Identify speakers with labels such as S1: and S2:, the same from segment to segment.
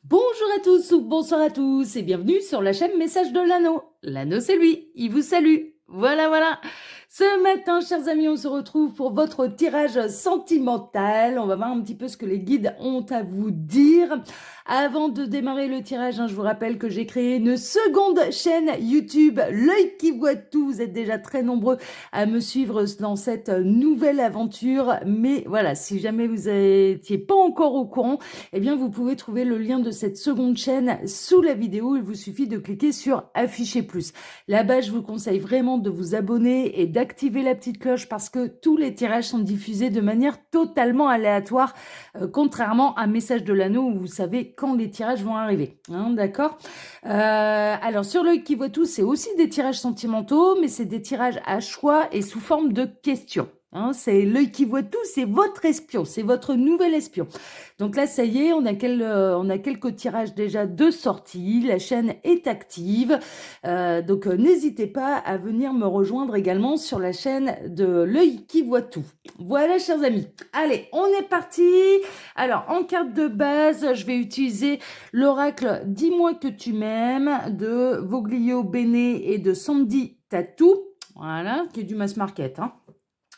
S1: Bonjour à tous ou bonsoir à tous et bienvenue sur la chaîne Message de l'Anneau. L'Anneau c'est lui, il vous salue. Voilà. Ce matin, chers amis, on se retrouve pour votre tirage sentimental. On va voir un petit peu ce que les guides ont à vous dire. Avant de démarrer le tirage, je vous rappelle que j'ai créé une seconde chaîne YouTube, L'œil qui voit tout. Vous êtes déjà très nombreux à me suivre dans cette nouvelle aventure. Mais voilà, si jamais vous n'étiez pas encore au courant, eh bien, vous pouvez trouver le lien de cette seconde chaîne sous la vidéo. Il vous suffit de cliquer sur Afficher plus. Là-bas, je vous conseille vraiment de vous abonner et d'activer la petite cloche parce que tous les tirages sont diffusés de manière totalement aléatoire, contrairement à Message de l'Anneau où vous savez quand les tirages vont arriver. Hein, d'accord. Alors, sur l'œil qui voit tout, c'est aussi des tirages sentimentaux, mais c'est des tirages à choix et sous forme de questions. Hein, c'est l'œil qui voit tout, c'est votre espion, c'est votre nouvel espion. Donc là, ça y est, on a quelques tirages déjà de sortie. La chaîne est active. Donc n'hésitez pas à venir me rejoindre également sur la chaîne de l'œil qui voit tout. Voilà, chers amis. Allez, on est parti. Alors, en carte de base, je vais utiliser l'oracle Dis-moi que tu m'aimes de Voglio Bene et de Sandy Tattoo. Voilà, qui est du mass market, hein.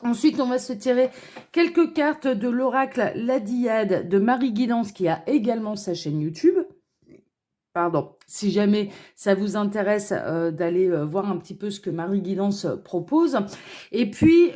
S1: Ensuite, on va se tirer quelques cartes de l'oracle La Diade de Marie Guidance qui a également sa chaîne YouTube. Pardon, si jamais ça vous intéresse d'aller voir un petit peu ce que Marie Guidance propose. Et puis,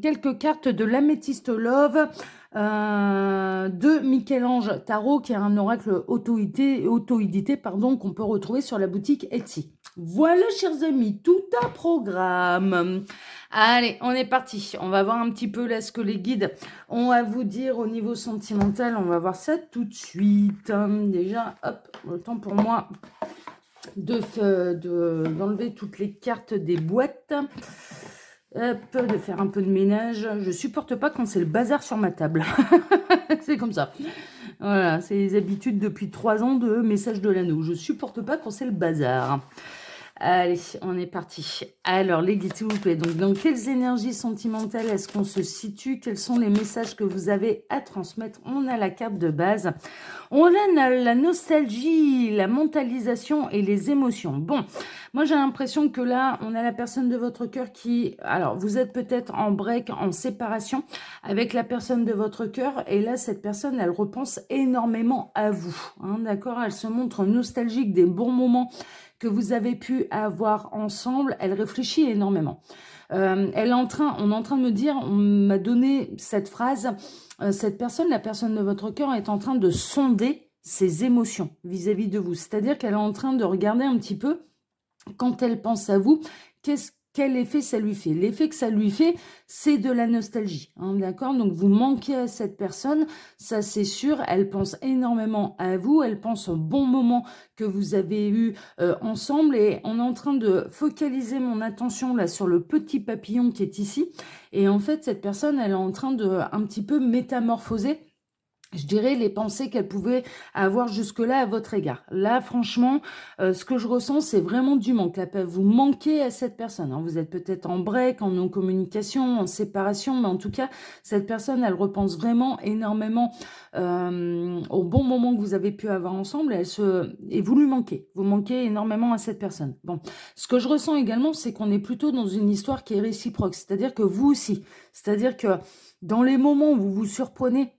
S1: quelques cartes de l'Améthyste Love de Michel-Ange Tarot, qui est un oracle auto-édité qu'on peut retrouver sur la boutique Etsy. Voilà, chers amis, tout un programme. Allez, on est parti. On va voir un petit peu là ce que les guides ont à vous dire au niveau sentimental. On va voir ça tout de suite. Déjà, hop, le temps pour moi d'enlever toutes les cartes des boîtes. Hop, de faire un peu de ménage. Je supporte pas quand c'est le bazar sur ma table. C'est comme ça. Voilà, c'est les habitudes depuis 3 ans de Message de l'Anneau. Je supporte pas quand c'est le bazar. Allez, on est parti. Alors, les guides, s'il vous plaît. Donc, dans quelles énergies sentimentales est-ce qu'on se situe? Quels sont les messages que vous avez à transmettre? On a la carte de base. On a la nostalgie, la mentalisation et les émotions. Bon, moi, j'ai l'impression que là, on a la personne de votre cœur qui... Alors, vous êtes peut-être en break, en séparation avec la personne de votre cœur. Et là, cette personne, elle repense énormément à vous. Hein, d'accord? Elle se montre nostalgique des bons moments que vous avez pu avoir ensemble. Elle réfléchit énormément. On est en train de me dire, on m'a donné cette phrase, cette personne, la personne de votre cœur est en train de sonder ses émotions vis-à-vis de vous. C'est-à-dire qu'elle est en train de regarder un petit peu, quand elle pense à vous, quel effet ça lui fait? L'effet que ça lui fait, c'est de la nostalgie. Hein, d'accord? Donc, vous manquez à cette personne, ça c'est sûr. Elle pense énormément à vous. Elle pense au bon moment que vous avez eu ensemble. Et on est en train de focaliser mon attention là sur le petit papillon qui est ici. Et en fait, cette personne, elle est en train de un petit peu métamorphoser, je dirais, les pensées qu'elle pouvait avoir jusque-là à votre égard. Là, franchement, ce que je ressens, c'est vraiment du manque. Là, vous manquez à cette personne. Hein. Vous êtes peut-être en break, en non-communication, en séparation, mais en tout cas, cette personne, elle repense vraiment énormément au bon moment que vous avez pu avoir ensemble. Et vous lui manquez. Vous manquez énormément à cette personne. Bon, ce que je ressens également, c'est qu'on est plutôt dans une histoire qui est réciproque. C'est-à-dire que vous aussi. C'est-à-dire que dans les moments où vous vous surprenez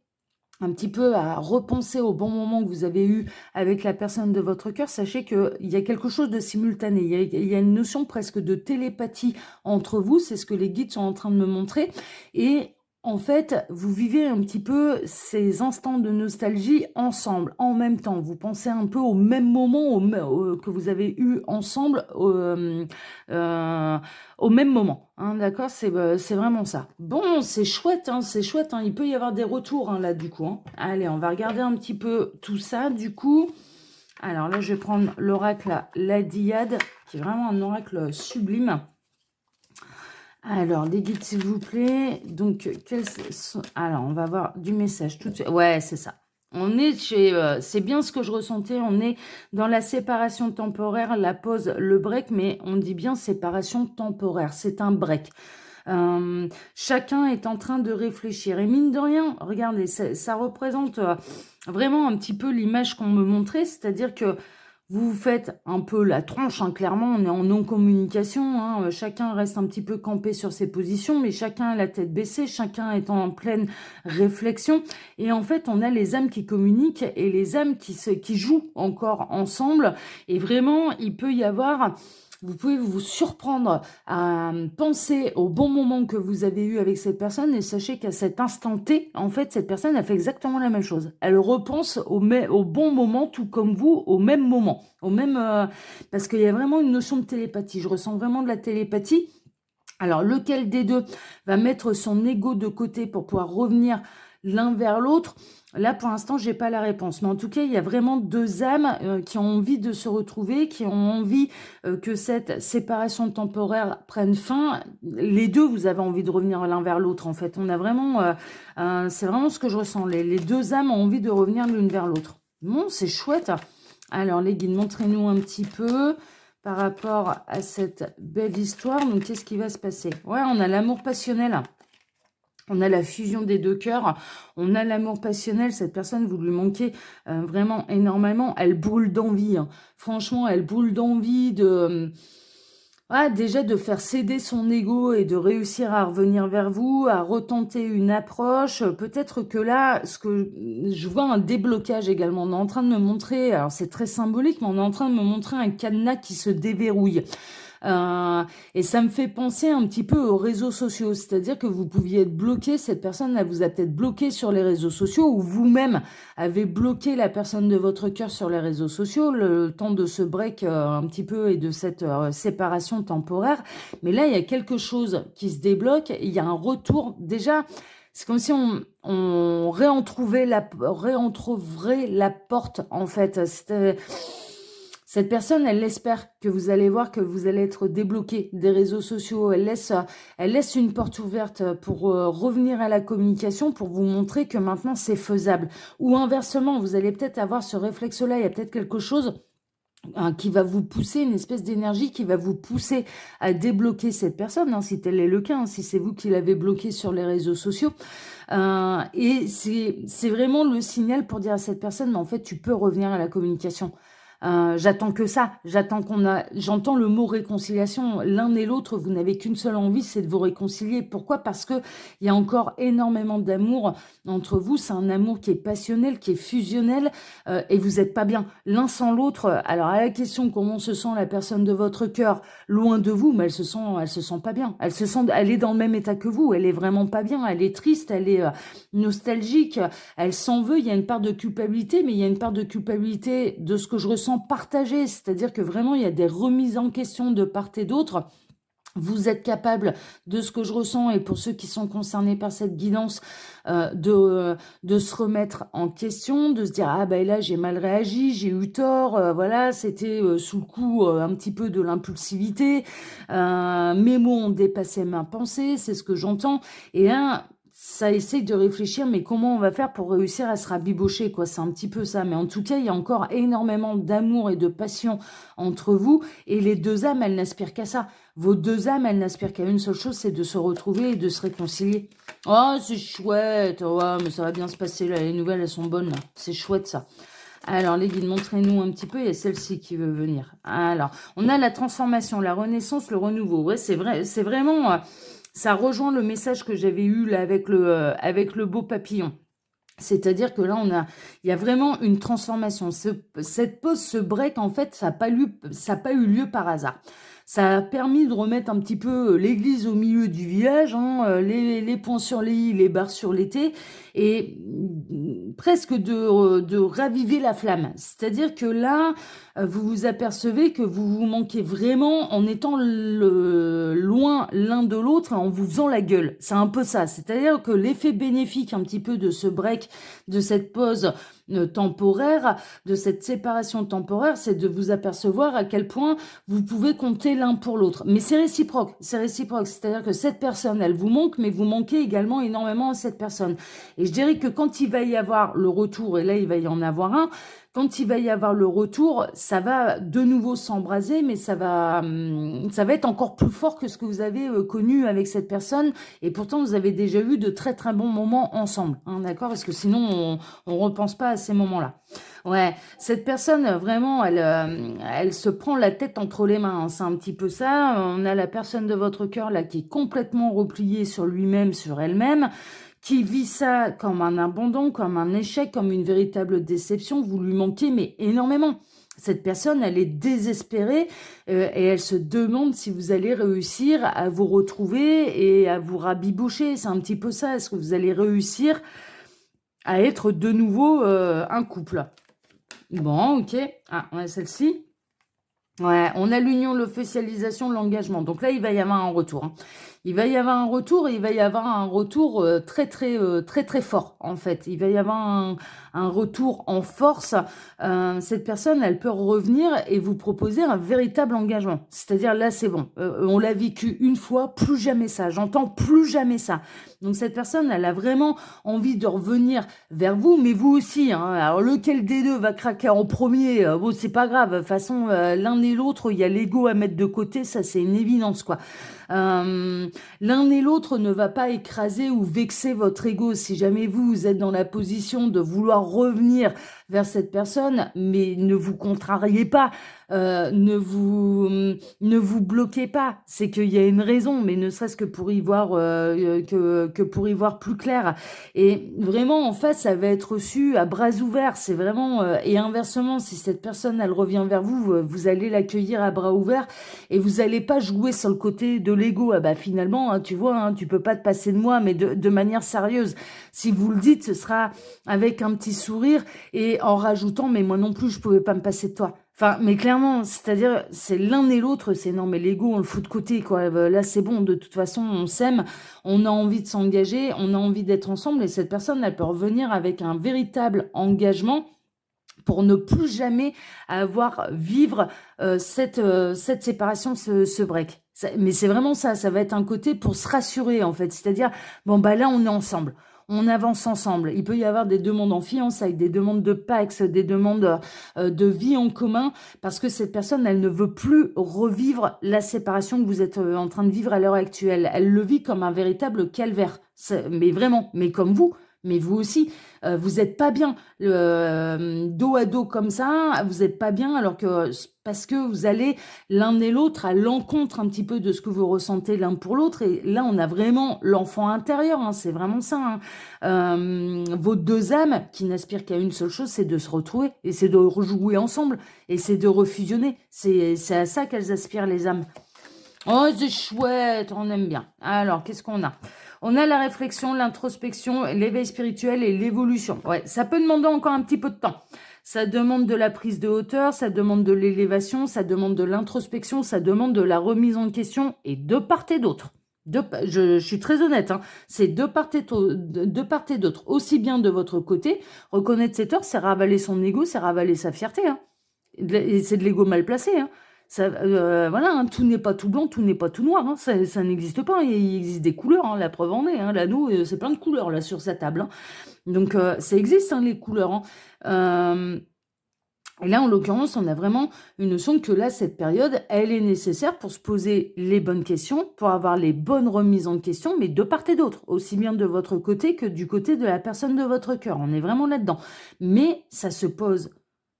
S1: un petit peu à repenser au bon moment que vous avez eu avec la personne de votre cœur, sachez qu'il y a quelque chose de simultané. Il y a une notion presque de télépathie entre vous, c'est ce que les guides sont en train de me montrer. Et en fait, vous vivez un petit peu ces instants de nostalgie ensemble, en même temps. Vous pensez un peu au même moment que vous avez eu ensemble au même moment. Hein, d'accord, c'est vraiment ça. Bon, c'est chouette, hein, c'est chouette. Hein, il peut y avoir des retours hein, là, du coup. Hein. Allez, on va regarder un petit peu tout ça, du coup. Alors là, je vais prendre l'oracle La Diade, qui est vraiment un oracle sublime. Alors, les guides, s'il vous plaît. Donc, alors, on va voir du message tout de suite. Ouais, c'est ça. On est chez... c'est bien ce que je ressentais. On est dans la séparation temporaire, la pause, le break. Mais on dit bien séparation temporaire. C'est un break. Chacun est en train de réfléchir. Et mine de rien, regardez, ça représente vraiment un petit peu l'image qu'on me montrait, c'est-à-dire que vous faites un peu la tronche, hein, clairement, on est en non-communication, hein, chacun reste un petit peu campé sur ses positions, mais chacun a la tête baissée, chacun est en pleine réflexion. Et en fait, on a les âmes qui communiquent et les âmes qui jouent encore ensemble. Et vraiment, il peut y avoir... Vous pouvez vous surprendre à penser au bon moment que vous avez eu avec cette personne et sachez qu'à cet instant T, en fait, cette personne a fait exactement la même chose. Elle repense au bon moment, tout comme vous, au même moment. Parce qu'il y a vraiment une notion de télépathie. Je ressens vraiment de la télépathie. Alors, lequel des deux va mettre son ego de côté pour pouvoir revenir l'un vers l'autre? Là, pour l'instant, j'ai pas la réponse. Mais en tout cas, il y a vraiment deux âmes qui ont envie de se retrouver, qui ont envie que cette séparation temporaire prenne fin. Les deux, vous avez envie de revenir l'un vers l'autre, en fait. On a vraiment... c'est vraiment ce que je ressens. Les deux âmes ont envie de revenir l'une vers l'autre. Bon, c'est chouette. Alors, les guides, montrez-nous un petit peu par rapport à cette belle histoire. Donc, qu'est-ce qui va se passer? Ouais, on a l'amour passionnel. On a la fusion des deux cœurs, on a l'amour passionnel, cette personne, vous lui manquez vraiment énormément, elle brûle d'envie, hein. Franchement, elle brûle d'envie déjà de faire céder son ego et de réussir à revenir vers vous, à retenter une approche. Peut-être que là, je vois un déblocage également, on est en train de me montrer, alors c'est très symbolique, mais on est en train de me montrer un cadenas qui se déverrouille. Et ça me fait penser un petit peu aux réseaux sociaux, c'est-à-dire que vous pouviez être bloqué, cette personne elle vous a peut-être bloqué sur les réseaux sociaux ou vous-même avez bloqué la personne de votre cœur sur les réseaux sociaux, le temps de ce break un petit peu et de cette séparation temporaire. Mais là, il y a quelque chose qui se débloque, il y a un retour déjà. C'est comme si on réentrouvrait la porte, en fait. Cette personne, elle espère que vous allez voir que vous allez être débloqué des réseaux sociaux. Elle laisse une porte ouverte pour revenir à la communication, pour vous montrer que maintenant c'est faisable. Ou inversement, vous allez peut-être avoir ce réflexe-là. Il y a peut-être quelque chose qui va vous pousser, une espèce d'énergie qui va vous pousser à débloquer cette personne, hein, si tel est le cas, hein, si c'est vous qui l'avez bloqué sur les réseaux sociaux. Et c'est vraiment le signal pour dire à cette personne, mais en fait, tu peux revenir à la communication. J'attends que ça, j'entends le mot réconciliation, l'un et l'autre, vous n'avez qu'une seule envie, c'est de vous réconcilier. Pourquoi? Parce que il y a encore énormément d'amour entre vous, c'est un amour qui est passionnel, qui est fusionnel, et vous n'êtes pas bien l'un sans l'autre. Alors à la question comment se sent la personne de votre cœur loin de vous, mais elle se sent pas bien, elle est dans le même état que vous, elle est vraiment pas bien, elle est triste, elle est nostalgique, elle s'en veut, il y a une part de culpabilité, mais il y a une part de culpabilité de ce que je ressens partagé, c'est-à-dire que vraiment il y a des remises en question de part et d'autre. Vous êtes capable de ce que je ressens et pour ceux qui sont concernés par cette guidance de se remettre en question, de se dire ah ben là j'ai mal réagi, j'ai eu tort, voilà c'était sous le coup un petit peu de l'impulsivité, mes mots ont dépassé ma pensée, c'est ce que j'entends et là ça essaye de réfléchir, mais comment on va faire pour réussir à se rabibocher, quoi. C'est un petit peu ça. Mais en tout cas, il y a encore énormément d'amour et de passion entre vous. Et les deux âmes, elles n'aspirent qu'à ça. Vos deux âmes, elles n'aspirent qu'à une seule chose, c'est de se retrouver et de se réconcilier. Oh, c'est chouette. Ouais, mais ça va bien se passer, là. Les nouvelles, elles sont bonnes, là. C'est chouette, ça. Alors, les guides, montrez-nous un petit peu. Il y a celle-ci qui veut venir. Alors, on a la transformation, la renaissance, le renouveau. Ouais, c'est vrai, c'est vraiment... ça rejoint le message que j'avais eu là avec le beau papillon. C'est-à-dire que là, il y a vraiment une transformation. Cette pause, ce break, en fait, ça n'a pas eu lieu par hasard. Ça a permis de remettre un petit peu l'église au milieu du village, hein, les points sur les i, les barres sur les t, et presque de raviver la flamme. C'est-à-dire que là, vous vous apercevez que vous vous manquez vraiment en étant loin l'un de l'autre et en vous faisant la gueule. C'est un peu ça. C'est-à-dire que l'effet bénéfique un petit peu de ce break, de cette pause temporaire, de cette séparation temporaire, c'est de vous apercevoir à quel point vous pouvez compter l'un pour l'autre. Mais c'est réciproque, c'est-à-dire que cette personne, elle vous manque, mais vous manquez également énormément à cette personne. Et je dirais que quand il va y avoir le retour, et là il va y en avoir un, quand il va y avoir le retour, ça va de nouveau s'embraser, mais ça va être encore plus fort que ce que vous avez connu avec cette personne. Et pourtant, vous avez déjà eu de très très bons moments ensemble, hein, d'accord? Parce que sinon, on repense pas à ces moments-là. Ouais, cette personne, vraiment, elle se prend la tête entre les mains, hein, c'est un petit peu ça. On a la personne de votre cœur là qui est complètement repliée sur lui-même, sur elle-même, qui vit ça comme un abandon, comme un échec, comme une véritable déception. Vous lui manquez, mais énormément. Cette personne, elle est désespérée et elle se demande si vous allez réussir à vous retrouver et à vous rabiboucher. C'est un petit peu ça. Est-ce que vous allez réussir à être de nouveau un couple? Bon, ok. Ah, on a celle-ci. Ouais, on a l'union, l'officialisation, l'engagement. Donc là, il va y avoir un retour, hein. Il va y avoir un retour et il va y avoir un retour très fort, en fait. Il va y avoir un retour en force. Cette personne, elle peut revenir et vous proposer un véritable engagement. C'est-à-dire, là, c'est bon. On l'a vécu une fois, plus jamais ça. J'entends plus jamais ça. Donc, cette personne, elle a vraiment envie de revenir vers vous, mais vous aussi, hein. Alors, lequel des deux va craquer en premier? Bon, c'est pas grave. De toute façon, l'un et l'autre, il y a l'ego à mettre de côté. Ça, c'est une évidence, quoi. L'un et l'autre ne va pas écraser ou vexer votre ego. Si jamais vous êtes dans la position de vouloir revenir vers cette personne, mais ne vous contrariez pas, ne vous bloquez pas. C'est qu'il y a une raison, mais ne serait-ce que pour y voir que pour y voir plus clair. Et vraiment en face, ça va être reçu à bras ouverts. C'est vraiment et inversement, si cette personne elle revient vers vous, vous allez l'accueillir à bras ouverts et vous allez pas jouer sur le côté de l'ego. Ah bah finalement, hein, tu vois, hein, tu peux pas te passer de moi, mais de manière sérieuse. Si vous le dites, ce sera avec un petit sourire et en rajoutant, mais moi non plus, je pouvais pas me passer de toi. Enfin, mais clairement, c'est-à-dire, c'est l'un et l'autre, c'est non, mais l'ego, on le fout de côté, quoi. Là, c'est bon, de toute façon, on s'aime, on a envie de s'engager, on a envie d'être ensemble, et cette personne, elle peut revenir avec un véritable engagement pour ne plus jamais avoir vivre cette séparation, ce break. Mais c'est vraiment ça, ça va être un côté pour se rassurer en fait, c'est-à-dire bon bah là on est ensemble, on avance ensemble. Il peut y avoir des demandes en fiançailles, des demandes de Pax, des demandes de vie en commun, parce que cette personne, elle ne veut plus revivre la séparation que vous êtes en train de vivre à l'heure actuelle. Elle le vit comme un véritable calvaire, mais vraiment, mais comme vous. Mais vous aussi, vous n'êtes pas bien dos à dos comme ça, vous n'êtes pas bien alors que parce que vous allez l'un et l'autre à l'encontre un petit peu de ce que vous ressentez l'un pour l'autre. Et là, on a vraiment l'enfant intérieur, hein, c'est vraiment ça, hein. Vos deux âmes qui n'aspirent qu'à une seule chose, c'est de se retrouver et c'est de rejouer ensemble et c'est de refusionner. C'est à ça qu'elles aspirent les âmes. Oh, c'est chouette, on aime bien. Alors, qu'est-ce qu'on a? On a la réflexion, l'introspection, l'éveil spirituel et l'évolution. Ouais, ça peut demander encore un petit peu de temps. Ça demande de la prise de hauteur, ça demande de l'élévation, ça demande de l'introspection, ça demande de la remise en question et de part et d'autre. Je suis très honnête, hein. C'est de part et d'autre. Aussi bien de votre côté, reconnaître ses torts, c'est ravaler son ego, c'est ravaler sa fierté, hein. Et c'est de l'ego mal placé, hein. Ça, voilà, hein, tout n'est pas tout blanc, tout n'est pas tout noir, hein, ça n'existe pas. Il existe des couleurs, hein, la preuve en est. Hein, l'anneau, c'est plein de couleurs là sur sa table, hein. Donc ça existe, hein, les couleurs, hein. Et là, en l'occurrence, on a vraiment une notion que là, cette période, elle est nécessaire pour se poser les bonnes questions, pour avoir les bonnes remises en question, mais de part et d'autre, aussi bien de votre côté que du côté de la personne de votre cœur. On est vraiment là-dedans. Mais ça se pose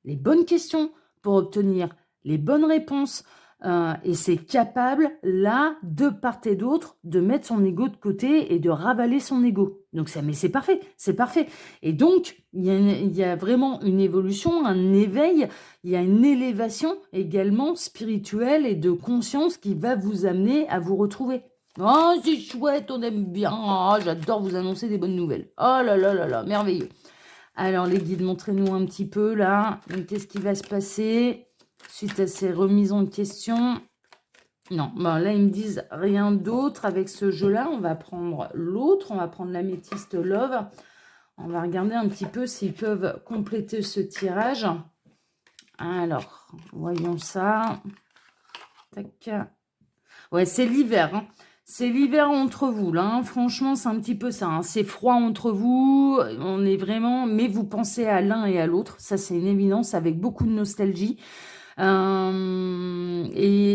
S1: les bonnes questions pour obtenir les bonnes réponses. Et c'est capable, là, de part et d'autre, de mettre son ego de côté et de ravaler son ego. Donc, mais c'est parfait, c'est parfait. Et donc, il y a vraiment une évolution, un éveil, il y a une élévation également spirituelle et de conscience qui va vous amener à vous retrouver. Oh, c'est chouette, on aime bien. Oh, j'adore vous annoncer des bonnes nouvelles. Oh là là là là, merveilleux. Alors, les guides, montrez-nous un petit peu, là. Qu'est-ce qui va se passer suite à ces remises en question? Non, bon, là, ils me disent rien d'autre avec ce jeu-là. On va prendre l'autre. On va prendre l'améthyste Love. On va regarder un petit peu s'ils peuvent compléter ce tirage. Alors, voyons ça. Tac. Ouais, c'est l'hiver, hein. C'est l'hiver entre vous, là, hein. Franchement, c'est un petit peu ça, hein. C'est froid entre vous, on est vraiment... Mais vous pensez à l'un et à l'autre, ça c'est une évidence, avec beaucoup de nostalgie. Et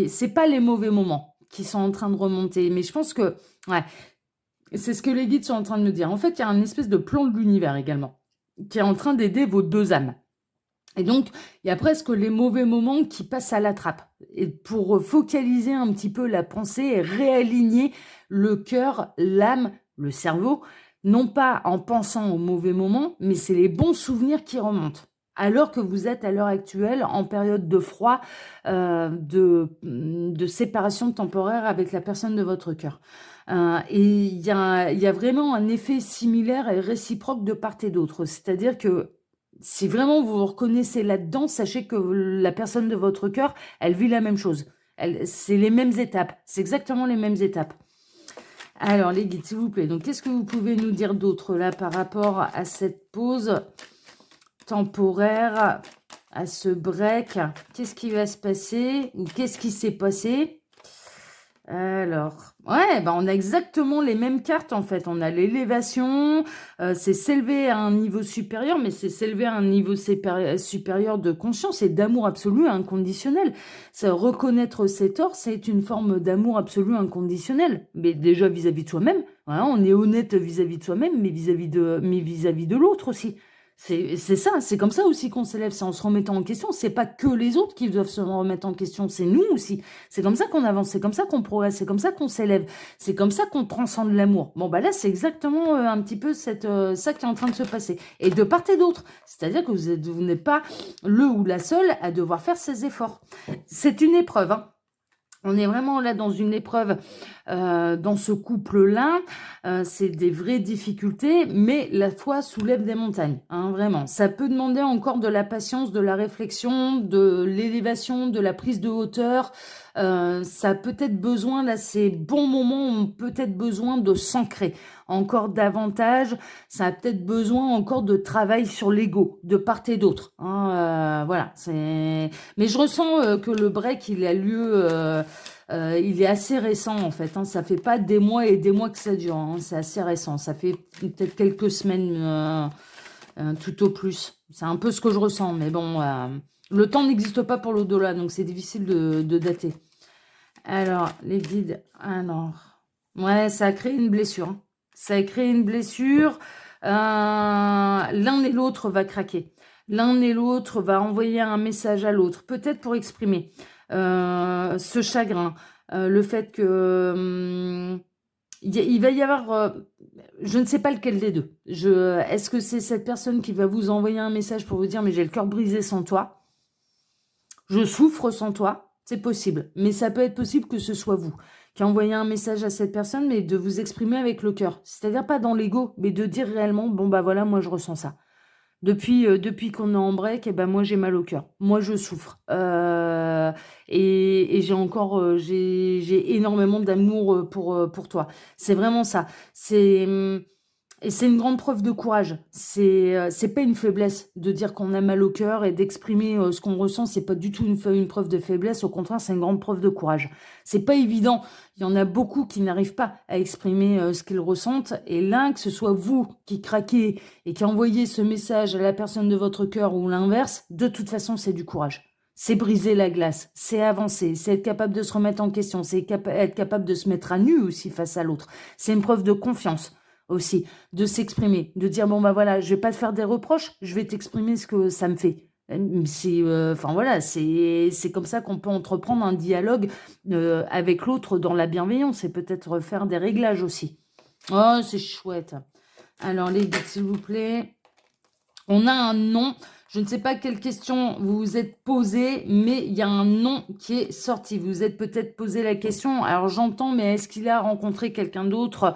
S1: c'est pas les mauvais moments qui sont en train de remonter, mais je pense que... Ouais, c'est ce que les guides sont en train de me dire. En fait, il y a un espèce de plan de l'univers également, qui est en train d'aider vos deux âmes. Et donc, il y a presque les mauvais moments qui passent à la trappe. Et pour focaliser un petit peu la pensée et réaligner le cœur, l'âme, le cerveau, non pas en pensant aux mauvais moments, mais c'est les bons souvenirs qui remontent. Alors que vous êtes à l'heure actuelle en période de froid, de séparation temporaire avec la personne de votre cœur. Et il y a vraiment un effet similaire et réciproque de part et d'autre. C'est-à-dire que si vraiment vous vous reconnaissez là-dedans, sachez que la personne de votre cœur, elle vit la même chose. C'est les mêmes étapes. C'est exactement les mêmes étapes. Alors, les guides, s'il vous plaît. Donc, qu'est-ce que vous pouvez nous dire d'autre là par rapport à cette pause temporaire, à ce break? Qu'est-ce qui va se passer? Ou qu'est-ce qui s'est passé? Alors, ouais, bah on a exactement les mêmes cartes en fait. On a l'élévation, c'est s'élever à un niveau supérieur, mais c'est s'élever à un niveau supérieur de conscience et d'amour absolu inconditionnel. Ça, reconnaître ses torts, c'est une forme d'amour absolu inconditionnel. Mais déjà vis-à-vis de soi-même, voilà, on est honnête vis-à-vis de soi-même, mais vis-à-vis de l'autre aussi. C'est ça, c'est comme ça aussi qu'on s'élève, c'est en se remettant en question. C'est pas que les autres qui doivent se remettre en question, c'est nous aussi. C'est comme ça qu'on avance, c'est comme ça qu'on progresse, c'est comme ça qu'on s'élève, c'est comme ça qu'on transcende l'amour. Bon, bah là, c'est exactement un petit peu ça qui est en train de se passer. Et de part et d'autre. C'est-à-dire que vous n'êtes pas le ou la seule à devoir faire ces efforts. C'est une épreuve, hein. On est vraiment là dans une épreuve, dans ce couple-là. C'est des vraies difficultés, mais la foi soulève des montagnes, hein, vraiment. Ça peut demander encore de la patience, de la réflexion, de l'élévation, de la prise de hauteur. Ça a peut-être besoin, là, ces bons moments ont peut-être besoin de s'ancrer encore davantage. Ça a peut-être besoin encore de travail sur l'ego, de part et d'autre, hein. Voilà, mais je ressens que le break, il a lieu, il est assez récent en fait, hein. Ça fait pas des mois et des mois que ça dure, hein. C'est assez récent. Ça fait peut-être quelques semaines tout au plus. C'est un peu ce que je ressens, mais bon, le temps n'existe pas pour l'au-delà, donc c'est difficile de dater. Alors, les guides, alors, ouais, ça a créé une blessure, hein. Ça a créé une blessure. L'un et l'autre va craquer. L'un et l'autre va envoyer un message à l'autre, peut-être pour exprimer ce chagrin, le fait que il va y avoir, je ne sais pas lequel des deux. Est-ce que c'est cette personne qui va vous envoyer un message pour vous dire mais j'ai le cœur brisé sans toi, je souffre sans toi? C'est possible, mais ça peut être possible que ce soit vous qui envoyez un message à cette personne, mais de vous exprimer avec le cœur. C'est-à-dire pas dans l'ego, mais de dire réellement, bon bah voilà, moi je ressens ça. Depuis qu'on est en break, eh ben moi j'ai mal au cœur. Moi je souffre. Et j'ai encore, j'ai énormément d'amour pour toi. C'est vraiment ça. Et c'est une grande preuve de courage. C'est pas une faiblesse de dire qu'on a mal au cœur et d'exprimer ce qu'on ressent. C'est pas du tout une preuve de faiblesse. Au contraire, c'est une grande preuve de courage. C'est pas évident. Il y en a beaucoup qui n'arrivent pas à exprimer ce qu'ils ressentent. Et là, que ce soit vous qui craquez et qui envoyez ce message à la personne de votre cœur ou l'inverse, de toute façon, c'est du courage. C'est briser la glace, c'est avancer, c'est être capable de se remettre en question, c'est être capable de se mettre à nu aussi face à l'autre. C'est une preuve de confiance aussi, de s'exprimer, de dire bon bah voilà, je vais pas te faire des reproches, je vais t'exprimer ce que ça me fait. Enfin voilà, c'est comme ça qu'on peut entreprendre un dialogue avec l'autre dans la bienveillance et peut-être faire des réglages aussi. Oh, c'est chouette. Alors les guides, s'il vous plaît. On a un nom. Je ne sais pas quelle question vous vous êtes posé, mais il y a un nom qui est sorti. Vous vous êtes peut-être posé la question. Alors j'entends, mais est-ce qu'il a rencontré quelqu'un d'autre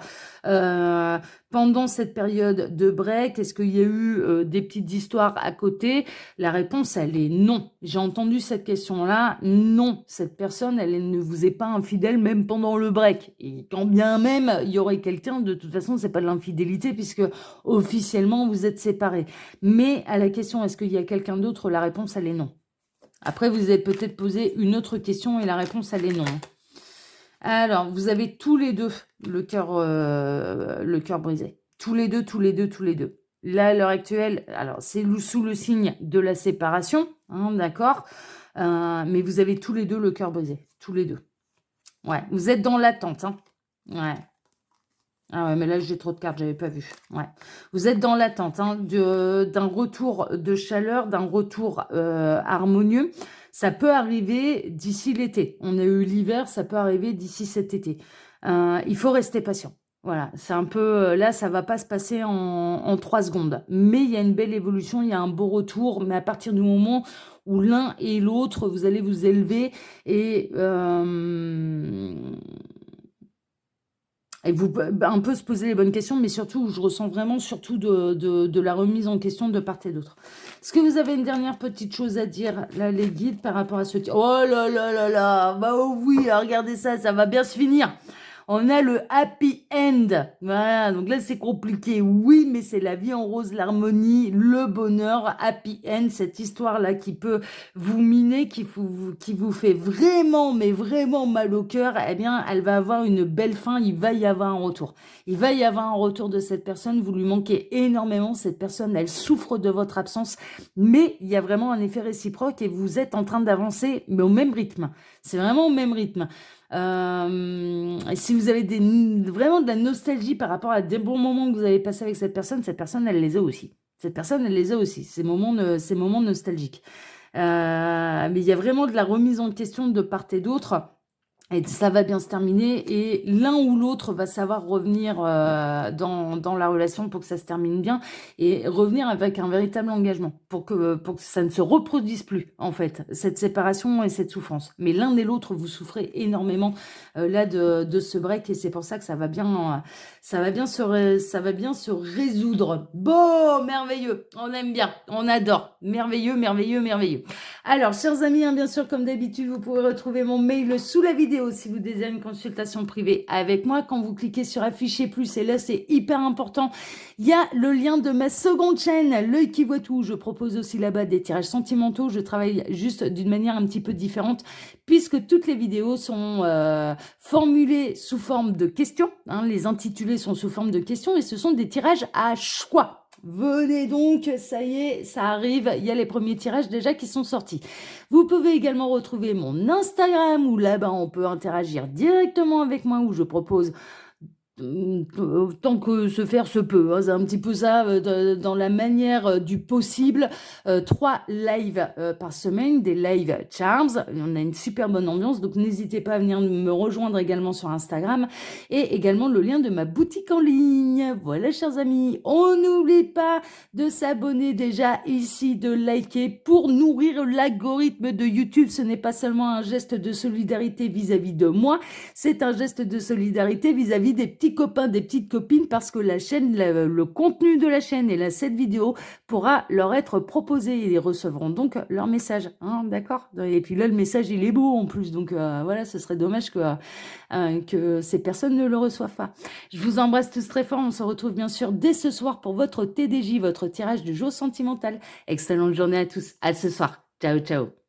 S1: pendant cette période de break? Est-ce qu'il y a eu des petites histoires à côté? La réponse, elle est non. J'ai entendu cette question-là. Non, cette personne, elle ne vous est pas infidèle même pendant le break. Et quand bien même il y aurait quelqu'un, de toute façon, c'est pas de l'infidélité puisque officiellement vous êtes séparés. Mais à la question, est-ce qu'il y a quelqu'un d'autre? La réponse, elle est non. Après, vous avez peut-être posé une autre question et la réponse, elle est non. Alors, vous avez tous les deux le cœur brisé. Tous les deux, tous les deux, tous les deux. Là, à l'heure actuelle, alors c'est sous le signe de la séparation, hein, d'accord. Mais vous avez tous les deux le cœur brisé. Tous les deux. Ouais, vous êtes dans l'attente, hein. Ouais. Ah ouais, mais là, j'ai trop de cartes, j'avais pas vu. Ouais. Vous êtes dans l'attente, hein, d'un retour de chaleur, d'un retour harmonieux. Ça peut arriver d'ici l'été. On a eu l'hiver, ça peut arriver d'ici cet été. Il faut rester patient. Voilà, c'est un peu... là, ça va pas se passer en 3 secondes. Mais il y a une belle évolution, il y a un beau retour. Mais à partir du moment où l'un et l'autre, vous allez vous élever et vous un peu se poser les bonnes questions, mais surtout, je ressens vraiment surtout de la remise en question de part et d'autre. Est-ce que vous avez une dernière petite chose à dire, là, les guides, par rapport à ce... Oh là là là là, bah oh oui, regardez ça, ça va bien se finir. On a le happy end. Voilà, donc là c'est compliqué. Oui, mais c'est la vie en rose, l'harmonie, le bonheur, happy end, cette histoire-là qui peut vous miner, qui vous fait vraiment, mais vraiment mal au cœur, eh bien, elle va avoir une belle fin, il va y avoir un retour. Il va y avoir un retour de cette personne, vous lui manquez énormément, cette personne, elle souffre de votre absence, mais il y a vraiment un effet réciproque et vous êtes en train d'avancer, mais au même rythme. C'est vraiment au même rythme. Si vous avez vraiment de la nostalgie par rapport à des bons moments que vous avez passés avec cette personne, elle les a aussi. Cette personne, elle les a aussi, ces moments nostalgiques. Mais il y a vraiment de la remise en question de part et d'autre. Et ça va bien se terminer et l'un ou l'autre va savoir revenir dans la relation pour que ça se termine bien et revenir avec un véritable engagement pour que ça ne se reproduise plus, en fait, cette séparation et cette souffrance. Mais l'un et l'autre, vous souffrez énormément là de ce break et c'est pour ça que ça va bien se résoudre. Bon, merveilleux, on aime bien, on adore. Merveilleux, merveilleux, merveilleux. Alors, chers amis, hein, bien sûr, comme d'habitude, vous pouvez retrouver mon mail sous la vidéo si vous désirez une consultation privée avec moi. Quand vous cliquez sur afficher plus, et là, c'est hyper important, il y a le lien de ma seconde chaîne, L'œil qui voit tout. Je propose aussi là-bas des tirages sentimentaux. Je travaille juste d'une manière un petit peu différente puisque toutes les vidéos sont formulées sous forme de questions. Hein, les intitulés sont sous forme de questions et ce sont des tirages à choix. Venez donc, ça y est, ça arrive, il y a les premiers tirages déjà qui sont sortis. Vous pouvez également retrouver mon Instagram où là-bas on peut interagir directement avec moi où je propose tant que se faire se peut, hein, c'est un petit peu ça dans la manière du possible. 3 lives par semaine, des live charms. On a une super bonne ambiance, donc n'hésitez pas à venir me rejoindre également sur Instagram et également le lien de ma boutique en ligne. Voilà, chers amis, on n'oublie pas de s'abonner déjà ici, de liker pour nourrir l'algorithme de YouTube. Ce n'est pas seulement un geste de solidarité vis-à-vis de moi, c'est un geste de solidarité vis-à-vis des petits copains, des petites copines, parce que la chaîne, le contenu de la chaîne et cette vidéo pourra leur être proposé. Ils recevront donc leur message, hein, d'accord. Et puis là, le message, il est beau en plus, donc voilà, ce serait dommage que ces personnes ne le reçoivent pas. Je vous embrasse tous très fort. On se retrouve bien sûr dès ce soir pour votre TDJ, votre tirage du jour sentimental. Excellente journée à tous. À ce soir. Ciao, ciao.